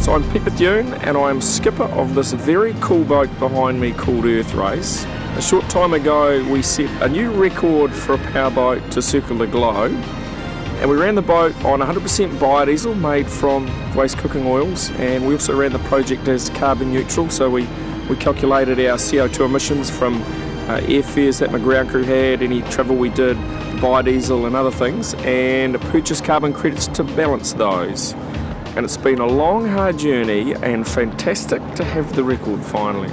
So I'm Pete Bethune and I'm skipper of this very cool boat behind me called Earthrace. A short time ago we set a new record for a powerboat to circle the globe, and we ran the boat on 100% biodiesel made from waste cooking oils, and we also ran the project as carbon neutral, so we calculated our CO2 emissions from airfares that my ground crew had, any travel we did, biodiesel and other things, and purchased carbon credits to balance those. And it's been a long, hard journey and fantastic to have the record finally.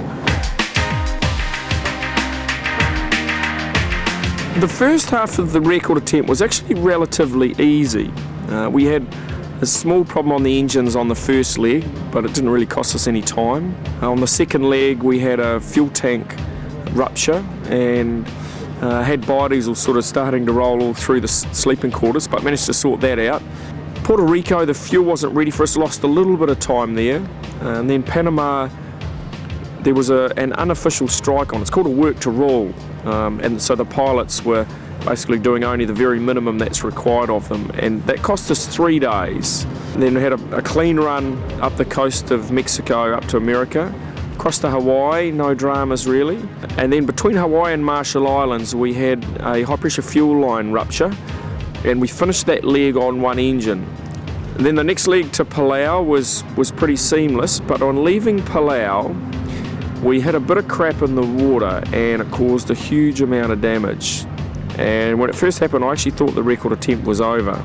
The first half of the record attempt was actually relatively easy. We had a small problem on the engines on the first leg, but it didn't really cost us any time. On the second leg we had a fuel tank rupture and had biodiesel sort of starting to roll all through the sleeping quarters, but managed to sort that out. Puerto Rico, the fuel wasn't ready for us, lost a little bit of time there. And then Panama, there was an unofficial strike on. It's called a work to rule. And so the pilots were basically doing only the very minimum that's required of them. And that cost us 3 days. And then we had a clean run up the coast of Mexico up to America. Across to Hawaii, no dramas really. And then between Hawaii and Marshall Islands, we had a high pressure fuel line rupture, and we finished that leg on one engine. And then the next leg to Palau was pretty seamless, but on leaving Palau, we hit a bit of crap in the water and it caused a huge amount of damage. And when it first happened, I actually thought the record attempt was over.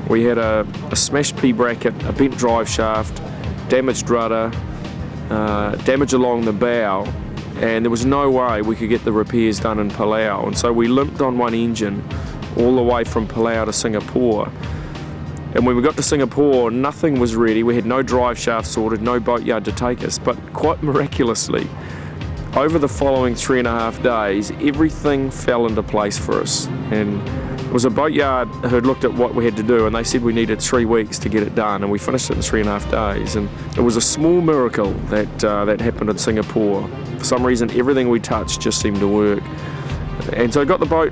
We had a smashed P bracket, a bent drive shaft, damaged rudder, damage along the bow, and there was no way we could get the repairs done in Palau. And so we limped on one engine all the way from Palau to Singapore. And when we got to Singapore, nothing was ready. We had no drive shaft sorted, no boatyard to take us, but quite miraculously, over the following 3.5 days, everything fell into place for us. And it was a boatyard who had looked at what we had to do, and they said we needed 3 weeks to get it done, and we finished it in 3.5 days. And it was a small miracle that happened in Singapore. For some reason, everything we touched just seemed to work. And so I got the boat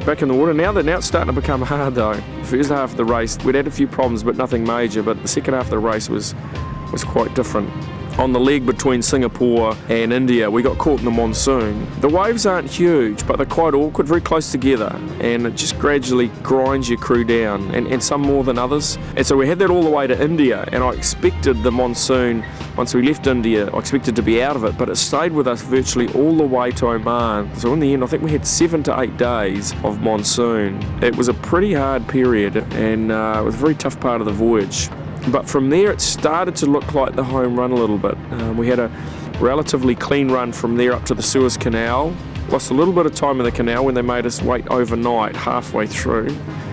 back in the water. Now it's starting to become hard though. The first half of the race, we'd had a few problems but nothing major, but the second half of the race was quite different. On the leg between Singapore and India, we got caught in the monsoon. The waves aren't huge, but they're quite awkward, very close together, and it just gradually grinds your crew down, and some more than others. And so we had that all the way to India, and I expected the monsoon, once we left India, I expected to be out of it, but it stayed with us virtually all the way to Oman. So in the end, I think we had 7 to 8 days of monsoon. It was a pretty hard period, and it was a very tough part of the voyage. But from there it started to look like the home run a little bit. We had a relatively clean run from there up to the Suez Canal. Lost a little bit of time in the canal when they made us wait overnight halfway through.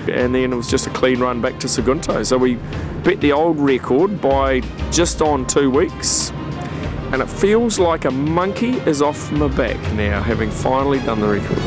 And then it was just a clean run back to Sagunto. So we beat the old record by just on 2 weeks. And it feels like a monkey is off my back now, having finally done the record.